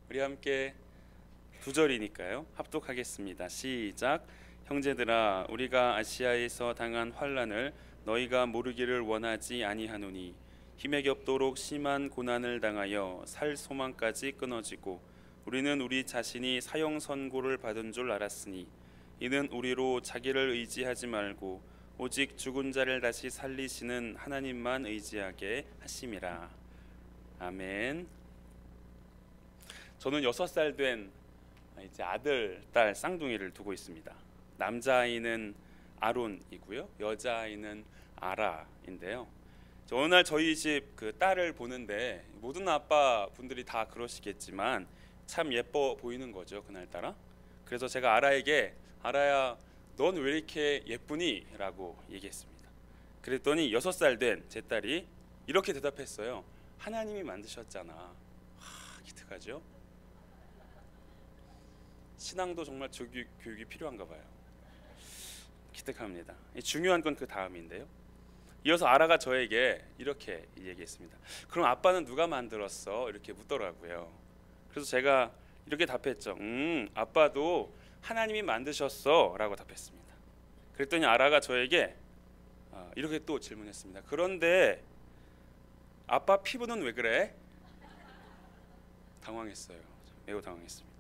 우리 함께 두 절이니까요. 합독하겠습니다. 시작. 형제들아, 우리가 아시아에서 당한 환난을 너희가 모르기를 원하지 아니하노니 힘에 겹도록 심한 고난을 당하여 살 소망까지 끊어지고 우리는 우리 자신이 사형 선고를 받은 줄 알았으니 이는 우리로 자기를 의지하지 말고 오직 죽은 자를 다시 살리시는 하나님만 의지하게 하심이라. 아멘. 저는 6살 된 이제 아들, 딸 쌍둥이를 두고 있습니다. 남자아이는 아론이고요, 여자아이는 아라인데요. 어느 날 저희 집 그 딸을 보는데 모든 아빠 분들이 다 그러시겠지만 참 예뻐 보이는 거죠, 그날따라. 그래서 제가 아라에게 아라야, 넌 왜 이렇게 예쁘니? 라고 얘기했습니다. 그랬더니 6살 된 제 딸이 이렇게 대답했어요. 하나님이 만드셨잖아. 기특하죠? 신앙도 정말 교육이 필요한가 봐요. 기특합니다. 중요한 건 그 다음인데요. 이어서 아라가 저에게 이렇게 얘기했습니다. 그럼 아빠는 누가 만들었어? 이렇게 묻더라고요. 그래서 제가 이렇게 답했죠. 아빠도 하나님이 만드셨어 라고 답했습니다. 그랬더니 아라가 저에게 이렇게 또 질문했습니다. 그런데 아빠 피부는 왜 그래? 당황했어요. 매우 당황했습니다.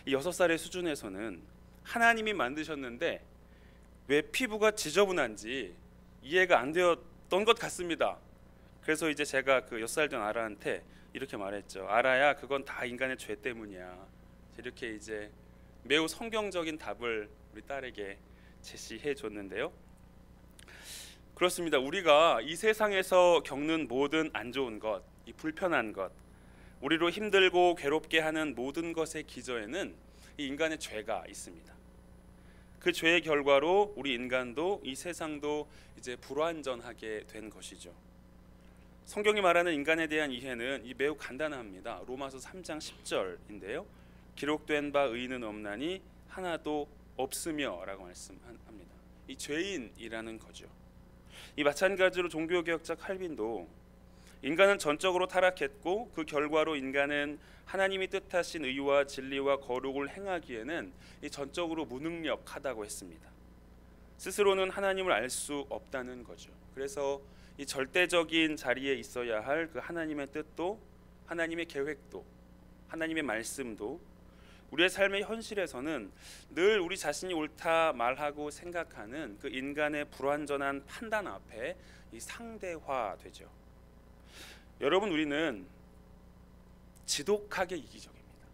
이 6살의 수준에서는 하나님이 만드셨는데 왜 피부가 지저분한지 이해가 안 되었던 것 같습니다. 그래서 이제 제가 그 6살 된 아라한테 이렇게 말했죠. 아라야, 그건 다 인간의 죄 때문이야. 이렇게 이제 매우 성경적인 답을 우리 딸에게 제시해 줬는데요. 그렇습니다. 우리가 이 세상에서 겪는 모든 안 좋은 것, 이 불편한 것, 우리로 힘들고 괴롭게 하는 모든 것의 기저에는 이 인간의 죄가 있습니다. 그 죄의 결과로 우리 인간도 이 세상도 이제 불완전하게 된 것이죠. 성경이 말하는 인간에 대한 이해는 매우 간단합니다. 로마서 3장 10절인데요. 기록된 바 의인은 없나니 하나도 없으며 라고 말씀합니다. 이 죄인이라는 거죠. 이 마찬가지로 종교개혁자 칼빈도 인간은 전적으로 타락했고 그 결과로 인간은 하나님이 뜻하신 의와 진리와 거룩을 행하기에는 전적으로 무능력하다고 했습니다. 스스로는 하나님을 알 수 없다는 거죠. 그래서 이 절대적인 자리에 있어야 할 그 하나님의 뜻도, 하나님의 계획도, 하나님의 말씀도 우리의 삶의 현실에서는 늘 우리 자신이 옳다 말하고 생각하는 그 인간의 불완전한 판단 앞에 상대화되죠. 여러분, 우리는 지독하게 이기적입니다.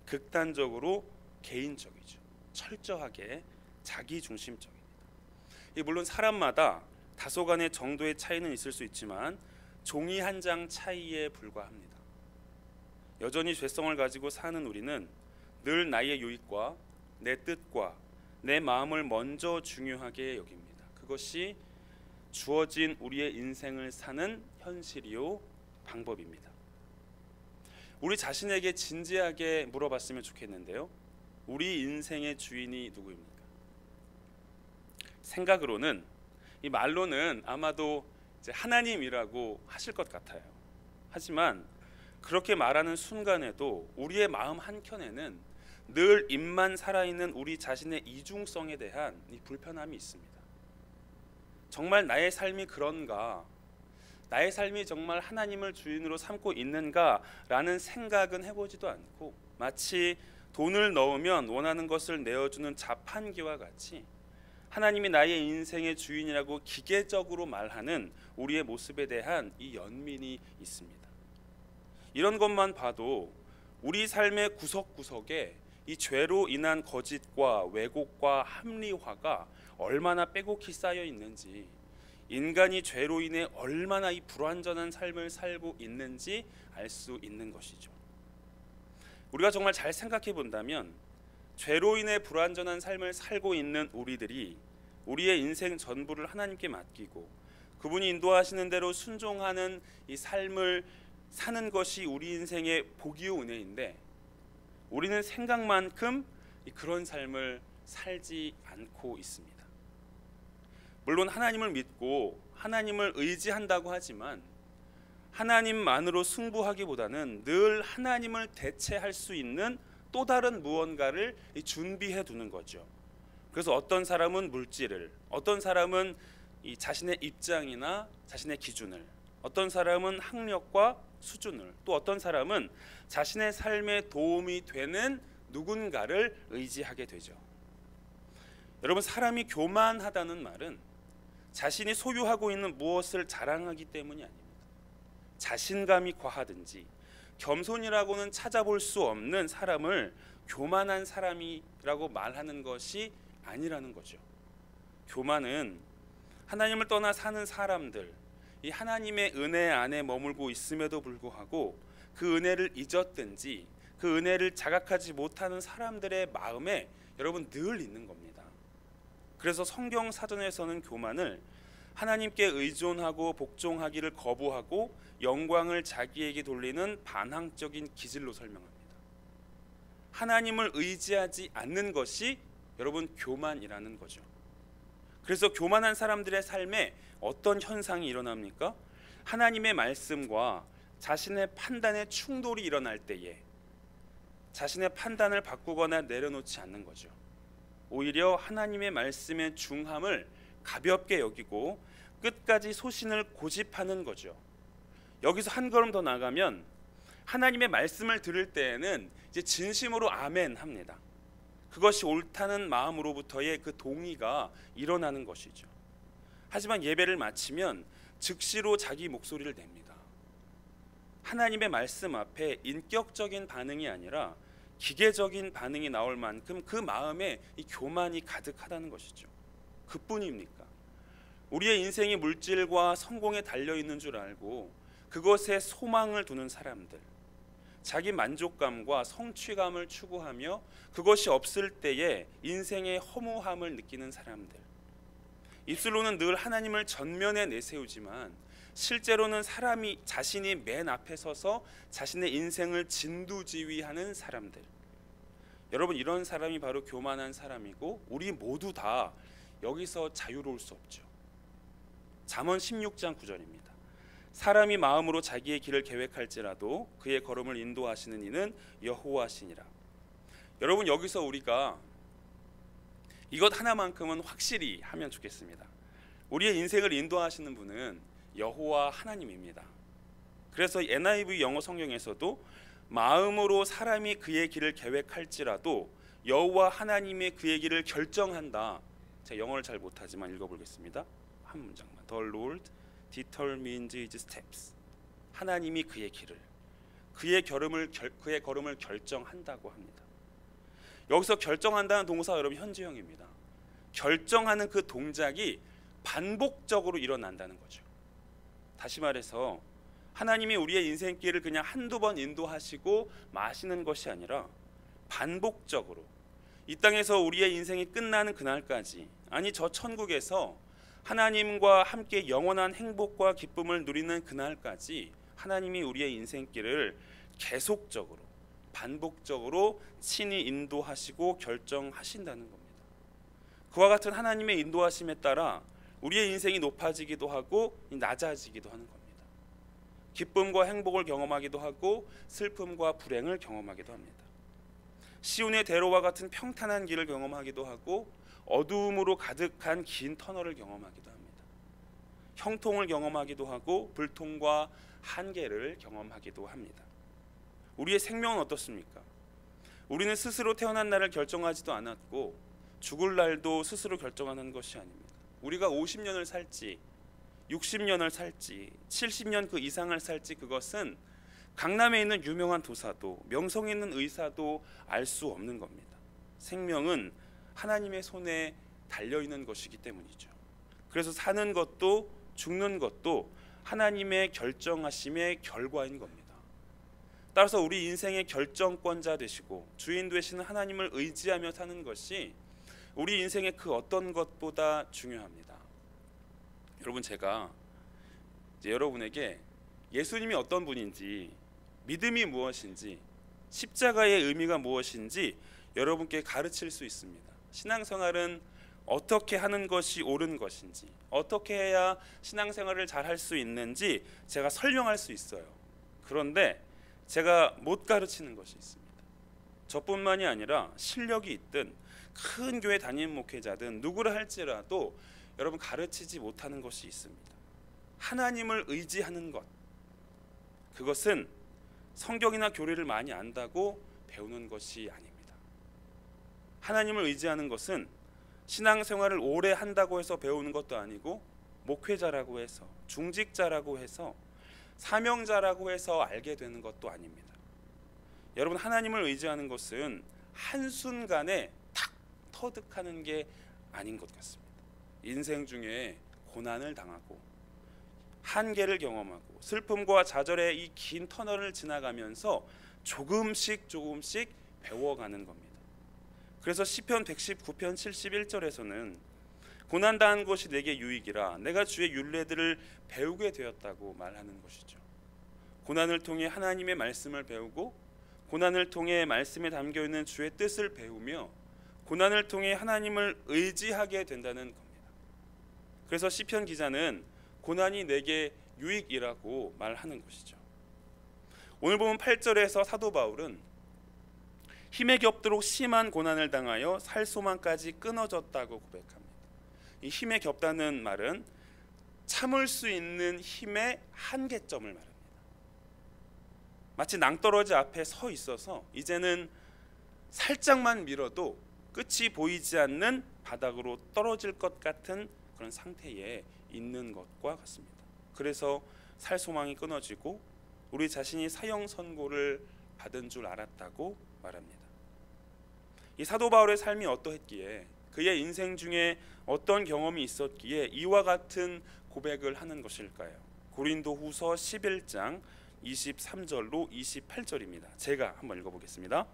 극단적으로 개인적이죠. 철저하게 자기중심적입니다. 물론 사람마다 다소간의 정도의 차이는 있을 수 있지만 종이 한 장 차이에 불과합니다. 여전히 죄성을 가지고 사는 우리는 늘 나의 유익과 내 뜻과 내 마음을 먼저 중요하게 여깁니다. 그것이 주어진 우리의 인생을 사는 현실이요 방법입니다. 우리 자신에게 진지하게 물어봤으면 좋겠는데요. 우리 인생의 주인이 누구입니까? 생각으로는, 이 말로는 아마도 이제 하나님이라고 하실 것 같아요. 하지만 그렇게 말하는 순간에도 우리의 마음 한켠에는 늘 입만 살아있는 우리 자신의 이중성에 대한 이 불편함이 있습니다. 정말 나의 삶이 그런가? 나의 삶이 정말 하나님을 주인으로 삼고 있는가? 라는 생각은 해보지도 않고 마치 돈을 넣으면 원하는 것을 내어주는 자판기와 같이 하나님이 나의 인생의 주인이라고 기계적으로 말하는 우리의 모습에 대한 이 연민이 있습니다. 이런 것만 봐도 우리 삶의 구석구석에 이 죄로 인한 거짓과 왜곡과 합리화가 얼마나 빼곡히 쌓여 있는지, 인간이 죄로 인해 얼마나 이 불완전한 삶을 살고 있는지 알 수 있는 것이죠. 우리가 정말 잘 생각해 본다면 죄로 인해 불완전한 삶을 살고 있는 우리들이 우리의 인생 전부를 하나님께 맡기고 그분이 인도하시는 대로 순종하는 이 삶을 사는 것이 우리 인생의 복이요 은혜인데, 우리는 생각만큼 그런 삶을 살지 않고 있습니다. 물론 하나님을 믿고 하나님을 의지한다고 하지만 하나님만으로 승부하기보다는 늘 하나님을 대체할 수 있는 또 다른 무언가를 준비해 두는 거죠. 그래서 어떤 사람은 물질을, 어떤 사람은 이 자신의 입장이나 자신의 기준을, 어떤 사람은 학력과 수준을, 또 어떤 사람은 자신의 삶에 도움이 되는 누군가를 의지하게 되죠. 여러분, 사람이 교만하다는 말은 자신이 소유하고 있는 무엇을 자랑하기 때문이 아닙니다. 자신감이 과하든지 겸손이라고는 찾아볼 수 없는 사람을 교만한 사람이라고 말하는 것이 아니라는 거죠. 교만은 하나님을 떠나 사는 사람들, 이 하나님의 은혜 안에 머물고 있음에도 불구하고 그 은혜를 잊었든지 그 은혜를 자각하지 못하는 사람들의 마음에 여러분 늘 있는 겁니다. 그래서 성경 사전에서는 교만을 하나님께 의존하고 복종하기를 거부하고 영광을 자기에게 돌리는 반항적인 기질로 설명합니다. 하나님을 의지하지 않는 것이 여러분 교만이라는 거죠. 그래서 교만한 사람들의 삶에 어떤 현상이 일어납니까? 하나님의 말씀과 자신의 판단에 충돌이 일어날 때에 자신의 판단을 바꾸거나 내려놓지 않는 거죠. 오히려 하나님의 말씀의 중함을 가볍게 여기고 끝까지 소신을 고집하는 거죠. 여기서 한 걸음 더 나가면 하나님의 말씀을 들을 때에는 이제 진심으로 아멘 합니다. 그것이 옳다는 마음으로부터의 그 동의가 일어나는 것이죠. 하지만 예배를 마치면 즉시로 자기 목소리를 냅니다. 하나님의 말씀 앞에 인격적인 반응이 아니라 기계적인 반응이 나올 만큼 그 마음에 이 교만이 가득하다는 것이죠. 그뿐입니까? 우리의 인생이 물질과 성공에 달려 있는 줄 알고 그것에 소망을 두는 사람들, 자기 만족감과 성취감을 추구하며 그것이 없을 때에 인생의 허무함을 느끼는 사람들, 입술로는 늘 하나님을 전면에 내세우지만 실제로는 사람이 자신이 맨 앞에 서서 자신의 인생을 진두지휘하는 사람들, 여러분, 이런 사람이 바로 교만한 사람이고 우리 모두 다 여기서 자유로울 수 없죠. 잠언 16장 9절입니다. 사람이 마음으로 자기의 길을 계획할지라도 그의 걸음을 인도하시는 이는 여호와시니라. 여러분, 여기서 우리가 이것 하나만큼은 확실히 하면 좋겠습니다. 우리의 인생을 인도하시는 분은 여호와 하나님입니다. 그래서 NIV 영어 성경에서도 마음으로 사람이 그의 길을 계획할지라도 여호와 하나님의 그의 길을 결정한다. 제가 영어를 잘 못하지만 읽어보겠습니다. 한 문장만. The Lord determines his steps. 하나님이 그의 길을, 그의 걸음을 결정한다고 합니다. 여기서 결정한다는 동사 여러분 현재형입니다. 결정하는 그 동작이 반복적으로 일어난다는 거죠. 다시 말해서 하나님이 우리의 인생길을 그냥 한두 번 인도하시고 마시는 것이 아니라 반복적으로 이 땅에서 우리의 인생이 끝나는 그날까지, 아니 저 천국에서 하나님과 함께 영원한 행복과 기쁨을 누리는 그날까지 하나님이 우리의 인생길을 계속적으로 반복적으로 친히 인도하시고 결정하신다는 겁니다. 그와 같은 하나님의 인도하심에 따라 우리의 인생이 높아지기도 하고 낮아지기도 하는 겁니다. 기쁨과 행복을 경험하기도 하고 슬픔과 불행을 경험하기도 합니다. 시온의 대로와 같은 평탄한 길을 경험하기도 하고 어두움으로 가득한 긴 터널을 경험하기도 합니다. 형통을 경험하기도 하고 불통과 한계를 경험하기도 합니다. 우리의 생명은 어떻습니까? 우리는 스스로 태어난 날을 결정하지도 않았고 죽을 날도 스스로 결정하는 것이 아닙니다. 우리가 50년을 살지 60년을 살지 70년 그 이상을 살지 그것은 강남에 있는 유명한 도사도 명성에 있는 의사도 알 수 없는 겁니다. 생명은 하나님의 손에 달려있는 것이기 때문이죠. 그래서 사는 것도 죽는 것도 하나님의 결정하심의 결과인 겁니다. 따라서 우리 인생의 결정권자 되시고 주인 되시는 하나님을 의지하며 사는 것이 우리 인생의 그 어떤 것보다 중요합니다. 여러분, 제가 이제 여러분에게 예수님이 어떤 분인지, 믿음이 무엇인지, 십자가의 의미가 무엇인지 여러분께 가르칠 수 있습니다. 신앙생활은 어떻게 하는 것이 옳은 것인지, 어떻게 해야 신앙생활을 잘 할 수 있는지 제가 설명할 수 있어요. 그런데 제가 못 가르치는 것이 있습니다. 저뿐만이 아니라 실력이 있든 큰 교회 담임 목회자든 누구를 할지라도 여러분 가르치지 못하는 것이 있습니다. 하나님을 의지하는 것, 그것은 성경이나 교리를 많이 안다고 배우는 것이 아닙니다. 하나님을 의지하는 것은 신앙생활을 오래 한다고 해서 배우는 것도 아니고, 목회자라고 해서, 중직자라고 해서, 사명자라고 해서 알게 되는 것도 아닙니다. 여러분, 하나님을 의지하는 것은 한순간에 탁 터득하는 게 아닌 것 같습니다. 인생 중에 고난을 당하고 한계를 경험하고 슬픔과 좌절의 이 긴 터널을 지나가면서 조금씩 배워가는 겁니다. 그래서 시편 119편 71절에서는 고난당한 것이 내게 유익이라 내가 주의 율례들을 배우게 되었다고 말하는 것이죠. 고난을 통해 하나님의 말씀을 배우고, 고난을 통해 말씀에 담겨있는 주의 뜻을 배우며, 고난을 통해 하나님을 의지하게 된다는 겁니다. 그래서 시편 기자는 고난이 내게 유익이라고 말하는 것이죠. 오늘 보면 8절에서 사도 바울은 힘에 겹도록 심한 고난을 당하여 살 소망까지 끊어졌다고 고백합니다. 이 힘에 겹다는 말은 참을 수 있는 힘의 한계점을 말합니다. 마치 낭떠러지 앞에 서 있어서 이제는 살짝만 밀어도 끝이 보이지 않는 바닥으로 떨어질 것 같은 그런 상태에 있는 것과 같습니다. 그래서 살 소망이 끊어지고 우리 자신이 사형 선고를 받은 줄 알았다고 말합니다. 이 사도 바울의 삶이 어떠했기에, 그의 인생 중에 어떤 경험이 있었기에 이와 같은 고백을 하는 것일까요? 고린도후서 11장 23절로 28절입니다. 제가 한번 읽어보겠습니다.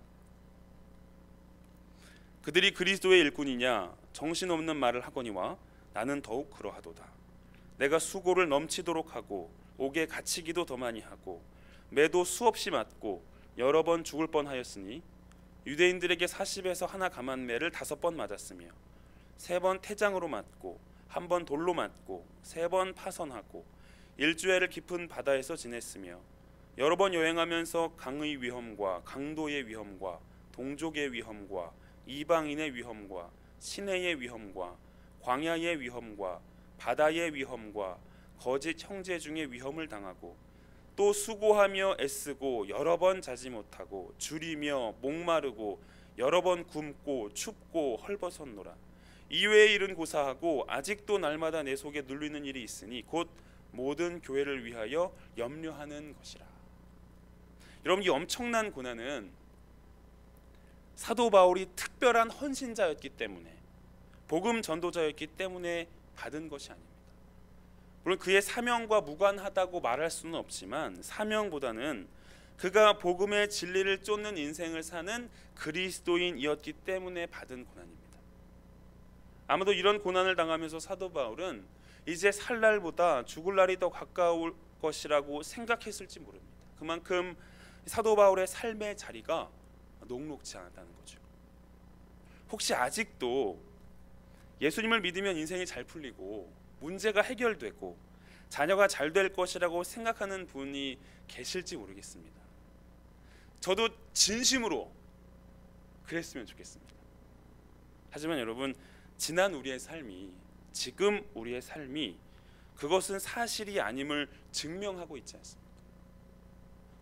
그들이 그리스도의 일꾼이냐 정신없는 말을 하거니와 나는 더욱 그러하도다. 내가 수고를 넘치도록 하고 옥에 갇히기도 더 많이 하고 매도 수없이 맞고 여러 번 죽을 뻔하였으니 유대인들에게 40에서 하나 감한매를 5번 맞았으며 3번 태장으로 맞고 1번 돌로 맞고 3번 파선하고 일주일을 깊은 바다에서 지냈으며 여러 번 여행하면서 강의 위험과 강도의 위험과 동족의 위험과 이방인의 위험과 시내의 위험과 광야의 위험과 바다의 위험과 거짓 형제 중에 위험을 당하고 또 수고하며 애쓰고 여러 번 자지 못하고 줄이며 목마르고 여러 번 굶고 춥고 헐벗었노라. 이외의 일은 고사하고 아직도 날마다 내 속에 눌리는 일이 있으니 곧 모든 교회를 위하여 염려하는 것이라. 여러분, 이 엄청난 고난은 사도 바울이 특별한 헌신자였기 때문에, 복음 전도자였기 때문에 받은 것이 아닙니다. 물론 그의 사명과 무관하다고 말할 수는 없지만 사명보다는 그가 복음의 진리를 쫓는 인생을 사는 그리스도인이었기 때문에 받은 고난입니다. 아마도 이런 고난을 당하면서 사도 바울은 이제 살 날보다 죽을 날이 더 가까울 것이라고 생각했을지 모릅니다. 그만큼 사도 바울의 삶의 자리가 녹록지 않았다는 거죠. 혹시 아직도 예수님을 믿으면 인생이 잘 풀리고 문제가 해결되고 자녀가 잘 될 것이라고 생각하는 분이 계실지 모르겠습니다. 저도 진심으로 그랬으면 좋겠습니다. 하지만 여러분, 지난 우리의 삶이, 지금 우리의 삶이 그것은 사실이 아님을 증명하고 있지 않습니까?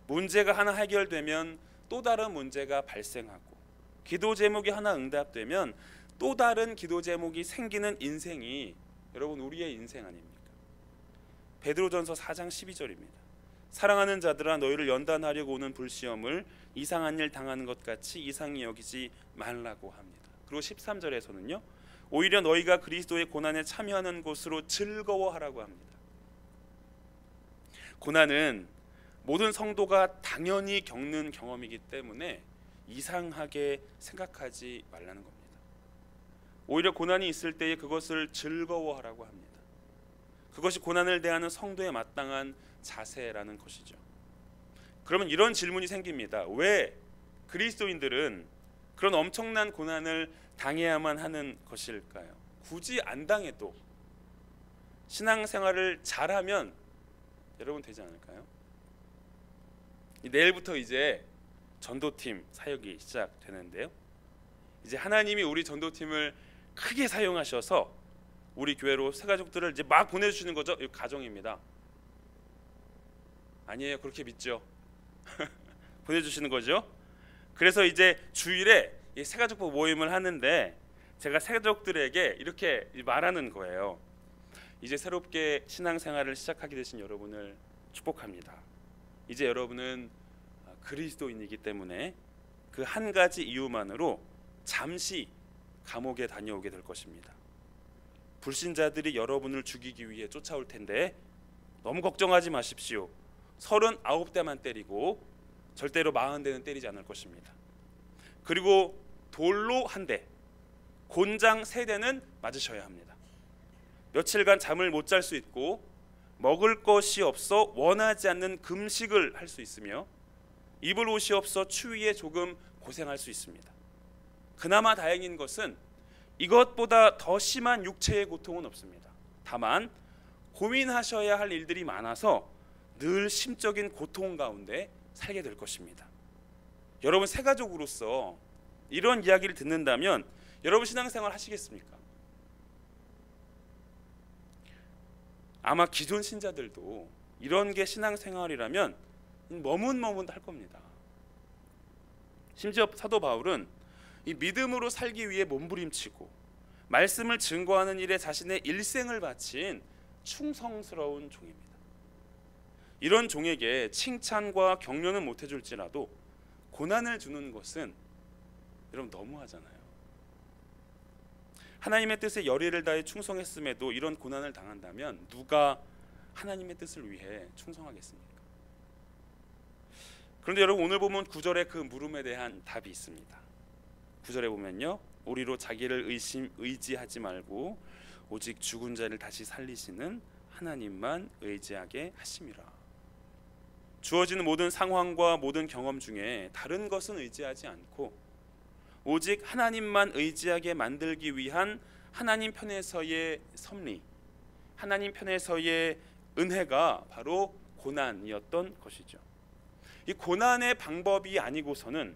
문제가 하나 해결되면 또 다른 문제가 발생하고, 기도 제목이 하나 응답되면 또 다른 기도 제목이 생기는 인생이 여러분 우리의 인생 아닙니까? 베드로전서 4장 12절입니다. 사랑하는 자들아 너희를 연단하려고 오는 불시험을 이상한 일 당하는 것 같이 이상히 여기지 말라고 합니다. 그리고 13절에서는요. 오히려 너희가 그리스도의 고난에 참여하는 것으로 즐거워하라고 합니다. 고난은 모든 성도가 당연히 겪는 경험이기 때문에 이상하게 생각하지 말라는 겁니다. 오히려 고난이 있을 때에 그것을 즐거워하라고 합니다. 그것이 고난을 대하는 성도의 마땅한 자세라는 것이죠. 그러면 이런 질문이 생깁니다. 왜 그리스도인들은 그런 엄청난 고난을 당해야만 하는 것일까요? 굳이 안 당해도 신앙생활을 잘하면 여러분 되지 않을까요? 내일부터 이제 전도팀 사역이 시작되는데요. 이제 하나님이 우리 전도팀을 크게 사용하셔서 우리 교회로 새 가족들을 이제 막 보내주시는 거죠. 이 가정입니다. 아니에요. 그렇게 믿죠. 보내주시는 거죠. 그래서 이제 주일에 이 새 가족 모임을 하는데 제가 새 가족들에게 이렇게 말하는 거예요. 이제 새롭게 신앙생활을 시작하게 되신 여러분을 축복합니다. 이제 여러분은 그리스도인이기 때문에 그 한 가지 이유만으로 잠시 감옥에 다녀오게 될 것입니다. 불신자들이 여러분을 죽이기 위해 쫓아올 텐데 너무 걱정하지 마십시오. 39대만 때리고 절대로 40대는 때리지 않을 것입니다. 그리고 돌로 1대, 곤장 3대는 맞으셔야 합니다. 며칠간 잠을 못 잘 수 있고 먹을 것이 없어 원하지 않는 금식을 할 수 있으며 입을 옷이 없어 추위에 조금 고생할 수 있습니다. 그나마 다행인 것은 이것보다 더 심한 육체의 고통은 없습니다. 다만 고민하셔야 할 일들이 많아서 늘 심적인 고통 가운데 살게 될 것입니다. 여러분 새 가족으로서 이런 이야기를 듣는다면 여러분 신앙생활 하시겠습니까? 아마 기존 신자들도 이런 게 신앙생활이라면 머문할 겁니다. 심지어 사도 바울은 이 믿음으로 살기 위해 몸부림치고 말씀을 증거하는 일에 자신의 일생을 바친 충성스러운 종입니다. 이런 종에게 칭찬과 격려는 못 해줄지라도 고난을 주는 것은 여러분 너무하잖아요. 하나님의 뜻에 열의를 다해 충성했음에도 이런 고난을 당한다면 누가 하나님의 뜻을 위해 충성하겠습니까? 그런데 여러분 오늘 보면 9절에 그 물음에 대한 답이 있습니다. 9절에 보면요, 우리로 자기를 의지하지 말고 오직 죽은 자를 다시 살리시는 하나님만 의지하게 하심이라. 주어지는 모든 상황과 모든 경험 중에 다른 것은 의지하지 않고 오직 하나님만 의지하게 만들기 위한 하나님 편에서의 섭리, 하나님 편에서의 은혜가 바로 고난이었던 것이죠. 이 고난의 방법이 아니고서는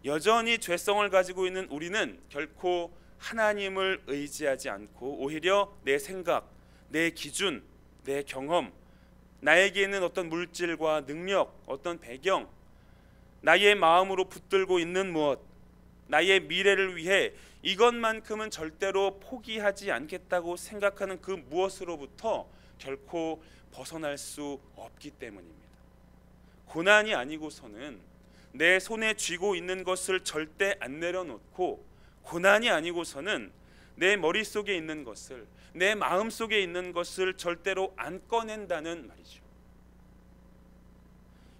여전히 죄성을 가지고 있는 우리는 결코 하나님을 의지하지 않고 오히려 내 생각, 내 기준, 내 경험, 나에게 있는 어떤 물질과 능력, 어떤 배경, 나의 마음으로 붙들고 있는 무엇, 나의 미래를 위해 이것만큼은 절대로 포기하지 않겠다고 생각하는 그 무엇으로부터 결코 벗어날 수 없기 때문입니다. 고난이 아니고서는 내 손에 쥐고 있는 것을 절대 안 내려놓고, 고난이 아니고서는 내 머릿속에 있는 것을, 내 마음속에 있는 것을 절대로 안 꺼낸다는 말이죠.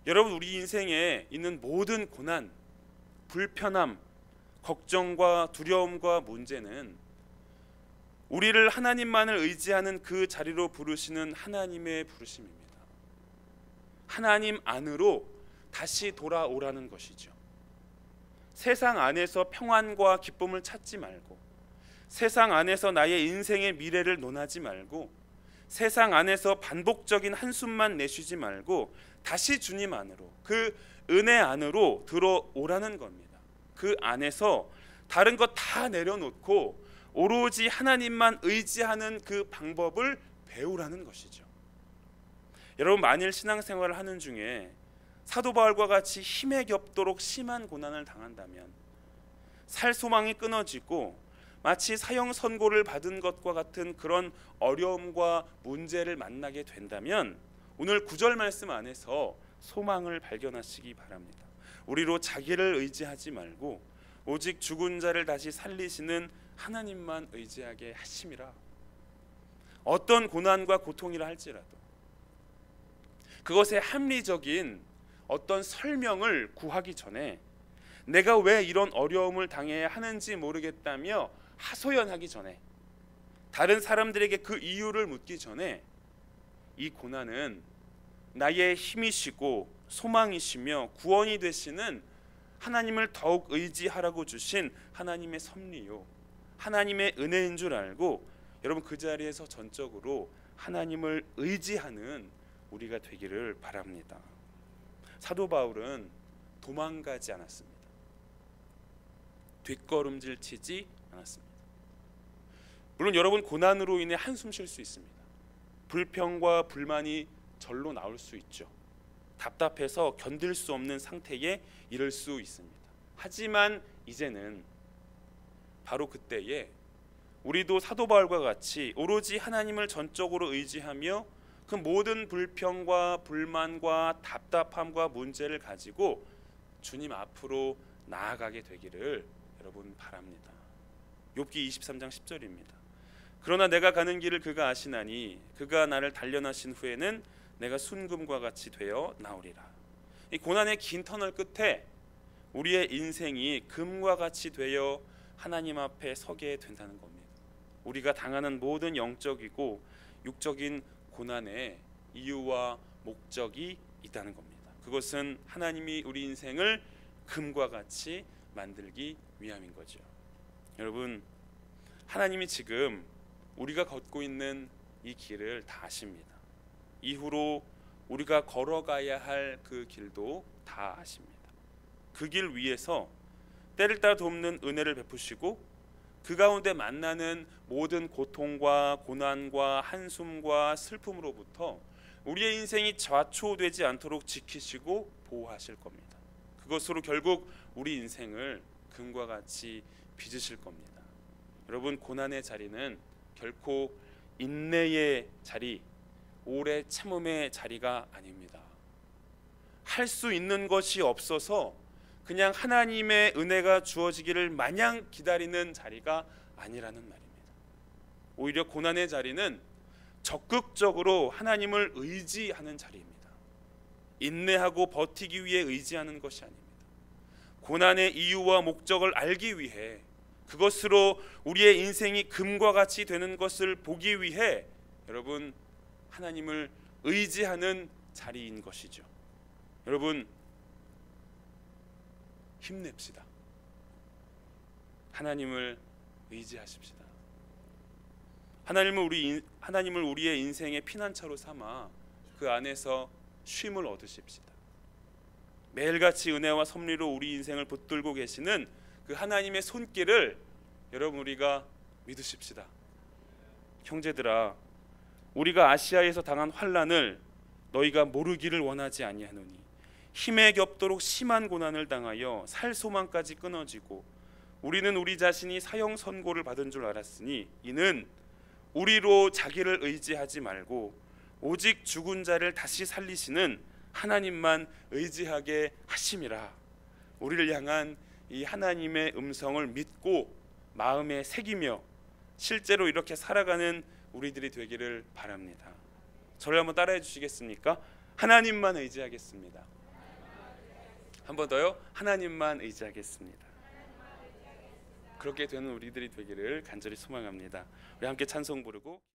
여러분, 우리 인생에 있는 모든 고난, 불편함, 걱정과 두려움과 문제는 우리를 하나님만을 의지하는 그 자리로 부르시는 하나님의 부르심입니다. 하나님 안으로 다시 돌아오라는 것이죠. 세상 안에서 평안과 기쁨을 찾지 말고, 세상 안에서 나의 인생의 미래를 논하지 말고, 세상 안에서 반복적인 한숨만 내쉬지 말고 다시 주님 안으로, 그 은혜 안으로 들어오라는 겁니다. 그 안에서 다른 것 다 내려놓고 오로지 하나님만 의지하는 그 방법을 배우라는 것이죠. 여러분, 만일 신앙생활을 하는 중에 사도 바울과 같이 힘에 겹도록 심한 고난을 당한다면, 살 소망이 끊어지고 마치 사형 선고를 받은 것과 같은 그런 어려움과 문제를 만나게 된다면 오늘 9절 말씀 안에서 소망을 발견하시기 바랍니다. 우리로 자기를 의지하지 말고 오직 죽은 자를 다시 살리시는 하나님만 의지하게 하심이라. 어떤 고난과 고통이라 할지라도 그것의 합리적인 어떤 설명을 구하기 전에, 내가 왜 이런 어려움을 당해야 하는지 모르겠다며 하소연하기 전에, 다른 사람들에게 그 이유를 묻기 전에, 이 고난은 나의 힘이시고 소망이시며 구원이 되시는 하나님을 더욱 의지하라고 주신 하나님의 섭리요, 하나님의 은혜인 줄 알고 여러분 그 자리에서 전적으로 하나님을 의지하는 우리가 되기를 바랍니다. 사도 바울은 도망가지 않았습니다. 뒷걸음질 치지 않았습니다. 물론 여러분 고난으로 인해 한숨 쉴 수 있습니다. 불평과 불만이 절로 나올 수 있죠. 답답해서 견딜 수 없는 상태에 이를 수 있습니다. 하지만 이제는 바로 그때에 우리도 사도 바울과 같이 오로지 하나님을 전적으로 의지하며 그 모든 불평과 불만과 답답함과 문제를 가지고 주님 앞으로 나아가게 되기를 여러분 바랍니다. 욥기 23장 10절입니다. 그러나 내가 가는 길을 그가 아시나니 그가 나를 단련하신 후에는 내가 순금과 같이 되어 나오리라. 이 고난의 긴 터널 끝에 우리의 인생이 금과 같이 되어 하나님 앞에 서게 된다는 겁니다. 우리가 당하는 모든 영적이고 육적인 고난의 이유와 목적이 있다는 겁니다. 그것은 하나님이 우리 인생을 금과 같이 만들기 위함인 거죠. 여러분, 하나님이 지금 우리가 걷고 있는 이 길을 다 아십니다. 이후로 우리가 걸어가야 할 그 길도 다 아십니다. 그 길 위에서 때를 따라 돕는 은혜를 베푸시고 그 가운데 만나는 모든 고통과 고난과 한숨과 슬픔으로부터 우리의 인생이 좌초되지 않도록 지키시고 보호하실 겁니다. 그것으로 결국 우리 인생을 금과 같이 빚으실 겁니다. 여러분, 고난의 자리는 결코 인내의 자리, 오래 참음의 자리가 아닙니다. 할 수 있는 것이 없어서 그냥 하나님의 은혜가 주어지기를 마냥 기다리는 자리가 아니라는 말입니다. 오히려 고난의 자리는 적극적으로 하나님을 의지하는 자리입니다. 인내하고 버티기 위해 의지하는 것이 아닙니다. 고난의 이유와 목적을 알기 위해 그것으로 우리의 인생이 금과 같이 되는 것을 보기 위해 여러분 하나님을 의지하는 자리인 것이죠. 여러분 힘냅시다. 하나님을 의지하십시다. 하나님을 우리의 인생의 피난처로 삼아 그 안에서 쉼을 얻으십시다. 매일같이 은혜와 섭리로 우리 인생을 붙들고 계시는 그 하나님의 손길을 여러분 우리가 믿으십시다. 형제들아, 우리가 아시아에서 당한 환난을 너희가 모르기를 원하지 아니하노니 힘에 겹도록 심한 고난을 당하여 살 소망까지 끊어지고 우리는 우리 자신이 사형 선고를 받은 줄 알았으니 이는 우리로 자기를 의지하지 말고 오직 죽은 자를 다시 살리시는 하나님만 의지하게 하심이라. 우리를 향한 이 하나님의 음성을 믿고 마음에 새기며 실제로 이렇게 살아가는 우리들이 되기를 바랍니다. 저를 한번 따라해 주시겠습니까? 하나님만 의지하겠습니다. 한 번 더요. 하나님만 의지하겠습니다. 그렇게 되는 우리들이 되기를 간절히 소망합니다. 우리 함께 찬송 부르고